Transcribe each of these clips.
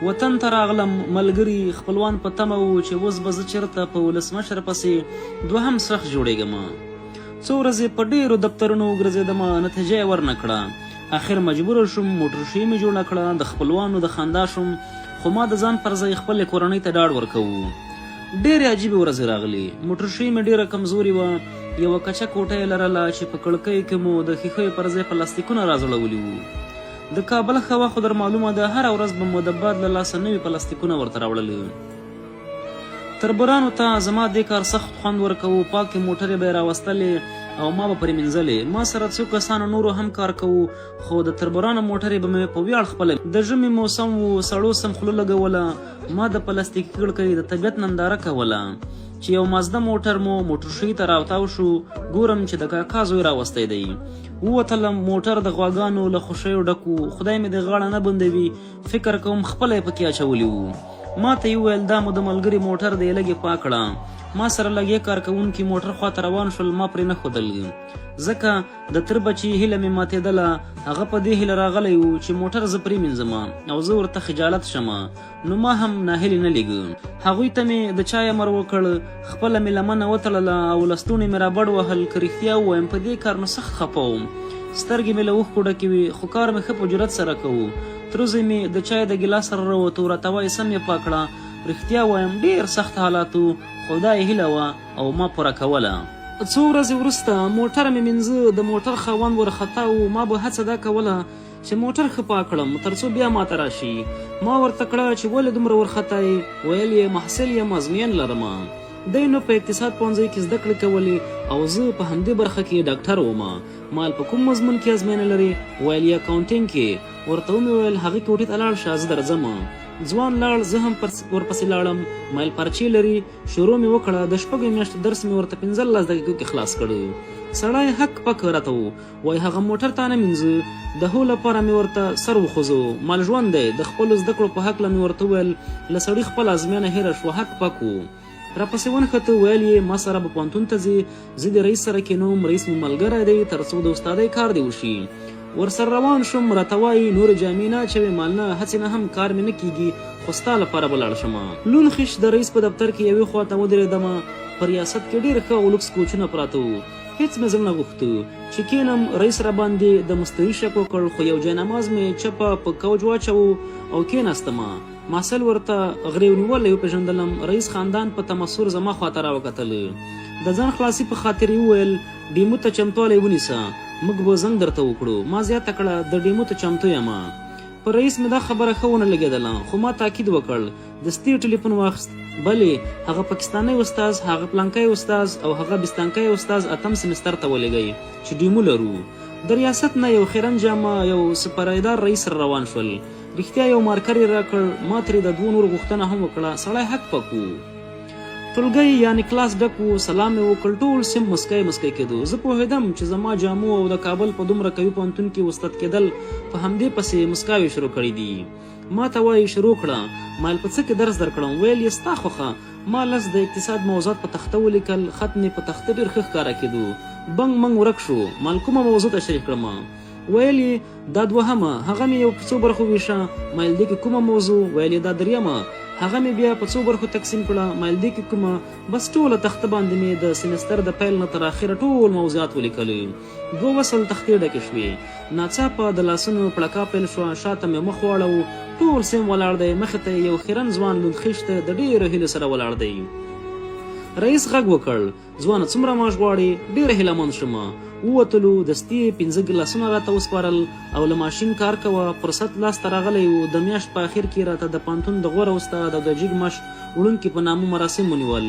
وطن ته راغلم ملګري خپلوان په تمه وو چې اوس به زه چېرته په ولسمشر پسې دوهم سرخ جوړېږم. څو ورځې په ډېرو دفترونو وګرځېدم، نتیجه یې ورنه کړه. اخر مجبوره شوم، موټرشي مې جوړه کړه، د خپلوانو د خندا شوم، خو ما د ځان پر ځای خپلې کورنۍ ته ډاډ ورکوو. ډېرې عجیبې ورځې راغلې. موټرشي مې ډېره کمزورې وه، یوه کچه کوټه یې لرله چې په کړکۍ کې مو د ښیښیو پر ځای پلاستیکونه راځړولي وو. د کابل هوا خو در معلومه ده، هره ورځ به مو د باد له لاسه نوي پلاستیکونه ورته راوړل. تربورانو ته زما دې کار سخت خوند ورکوو. پاکې موټرې به یې راوستلې او ما به پرې مینځلې. ما سره څو کسانو نورو هم کار کوو، خو د تربورانو موټرې به مې په ویاړ خپله. د ژمي موسم و، سړو سم خوله لګوله. ما د پلاستیکي کړکۍ د طبیعت ننداره کوله. چې یو مازده موټر مو موټرشي ته راوتاو شو، ګورم چې د کاکا زوی راوستی دی. ووتلم، موټر د غواګانو له خوښیو ډک و. خدای مې د غاړه نه بندوي، فکر کوم خپله یې پکې اچولی وو. ما ته یې وویل دا مو د ملګري موټر دی، لږ یې پاک کړه. ما سره لږ کار کوونکي موټر خواته روان شول، ما پرې نه ښودل ځکه د تر بچي هیله مې ماتېدله. هغه په دې هیله راغلی و چې موټر زه پرې مینځم او زه ورته خجالت شم، نو ما هم ناهیلې نه لیږه. هغوی ته مې د چای امر وکړ، خپله مې لمنه وتړله او لستوڼې مې رابړ وهل. که رښتیا ووایم په دې کار نو سخت خفه وم. سترګې مې له اوښکو ډکې وې، خو کار مې ښه په جرأت سره کوو. تروزی مې د چای د ګیلاس سره راووتو، راته وایي سم یې پاک کړه. رښتیا وایم ډېر سخت حالات و، خو دا یې هیله وه او ما پوره کوله. څو ورځې وروسته موټر مې مینځه، د موټر خاوند ورخطا و. ما به هڅه دا کوله چې موټر ښه پاک کړم تر څو بیا ماته راشي. ما ورته کړه چې ولې دومره ورخطا یې؟ ویل یې محصل یم، ازموین لرم. دی نو په اقتصاد پوهنځي کې زده کړې کولې او زه په همدې برخه کې ډاکټر وم. مال په کوم مضمون کې ازموینه لري؟ ویل یې اکاونټینګ کې. ورته ومې ویل هغې کوټې ته لاړ شه، زه درځم. ځوان لاړ، زه هم ورپسې لاړم. مایل پارچې لري، شروع مې وکړه. د شپږو میاشتو درس مې ورته 15 دقیقو کې خلاص کړ. سړی حق پک راته و، وایي هغه موټر تا نه مینځه. د هو لپاره مې ورته سر وخوځو. مال ژوند دی، د خپلو زده کړو په هکله مې ورته وویل. له سړي خپله ازموینه هېره شوه، حق پک و. راپسې ونښته، ویل یې ما سره به پوهنتون ته ځې، زه د رئیس سره کېنوم، رئیس مې ملګری دی تر څو د استادۍ کار دې وشي. ورسره روان شوم. راته وایي نورې جامې نه اچوې؟ مال نه، هسې نه هم کار مې نه کېږي، خو ستا لپاره به لاړ شم. لون خش د رئیس په دفتر کې یوې خوا ته ودرېدم. په ریاست کې ډېر ښه او لوکس کوچونه پراته وو. هېڅ مې زړه نه غوښته چې کېنم. رئیس را باندې د مستري شک وکړ، خو یو جاینماز مې چپه په کوچ واچوو او کېناستم. ماسل ورته غریو نیولی وپېژندلم. رئیس خاندان په تمسور زما خواته راوکتل. د ځان خلاصي په خاطر یې وویل ډیمو ته چمتوالی ونیسه، موږ به زنګ درته وکړو. ما زیاته کړه د ډیمو ته چمتو یم. پر رئیس مې دا خبره ښه ونه لګېدله، خو ما تاکید وکړ. دستي ټلیفون واخیست. بلې هغه پاکستانی استاز، هغه پلانکی استاز او هغه بستانکی استاز اتم سمستر ته ولېږئ چې ډیمو لرو. د ریاست نه یو خیرن جامه یو سپرایدار رئیس روان شول. رښتیا یو مارکر یې راکړ. ما ترې د 2 نورو غوښتنه هم وکړه. سړی حق پک و. ټولګی یعنې کلاس ډک و. سلام مې وکړ. ټول سیم مسکی مسکی کېدو. زه پوهېدم چې زما جامو او د کابل په دومره قوي پوهنتون کې استاد کېدل په همدې پسې مسکاوې شروع کړي دي. ما ته وایي شروع کړه. مایل په څه کې درس درکړم؟ ویل یې ستا خوښه. ما لس د اقتصاد موضوعات په تخته ولیکل. خط مې په تخته ډېر ښه ښکاره کېدو. بنګ منګ ورک شو. مال کومه موضوع تشریح کړم؟ ویل یې دا دوهمه. هغه مې یو په څو برخو ویشه. مایل دې کې کومه موضوع؟ ویل یې دا دریمه. هغه مې بیا په څو برخو تقسیم کړه. مایل دې کې کومه؟ بس ټوله تخته باندې مې د سمستر د پیل نه تر اخره ټول موضوعات ولیکل. 2 وصل تختې ډکې شوې. ناڅاپه د لاسونو پړکا پیل شوه. شاته مې مخ واړو. ټول سیم ولاړ دی. مخې ته یو خیرن ځوان لوندخیشته د ډېرو هیلو سره ولاړ دی. رئیس غږ وکړ، ځوانه څومره معاش غواړې؟ ډېره هیله مند شوم. ووتلو. دستي 15 ګلاسونه راته وسپارل او له ماشین کار کوه. فرصت لاسته راغلی و. د میاشت په اخر کې راته د پوهنتون د غوره استاد او د جګ معاش وړونکي په نامه مراسم ونیول.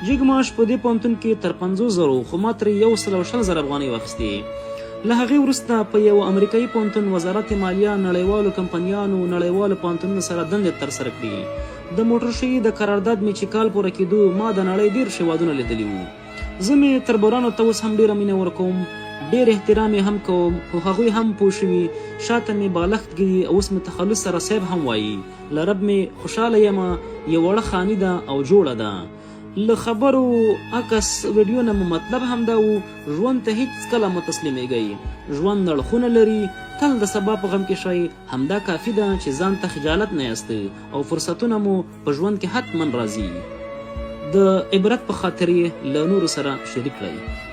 جګ معاش په دې پوهنتون کې تر 50,000، خو ما ترې 120,000 افغانۍ واخیستې. له هغې وروسته په یو امریکایي پوهنتون وزارت مالیه نړیوالو کمپنیانو نړیوالو پوهنتونونو سره دندې ترسره کړي. د موټرشي د قرارداد مې چې کال پوره کېدو ما د نړۍ ډېر هېوادونه لیدلي وو. زه مې تربورانو ته اوس هم ډېره مینه ورکوم، ډېر احترام یې هم کوم، خو هغوی هم پوه شوي. شاته مې بالښت ږدي او اوس مې تخلص سره صیب هم وایي. له رب مې خوشحاله یم. یو وړه خاني ده او جوړه ده. له خبرو عکس ویډیو نه مو مطلب همدا و ژوند ته هیڅکله مه تسلیمیږئ. ژوند اړخونه لري، تل د سبا په غم کې شئ. همدا کافي ده چې ځان ته خجالت نه یاست او فرصتونه مو په ژوند کې حتما راځي. د عبرت په خاطر یې له نورو سره شریک کړئ.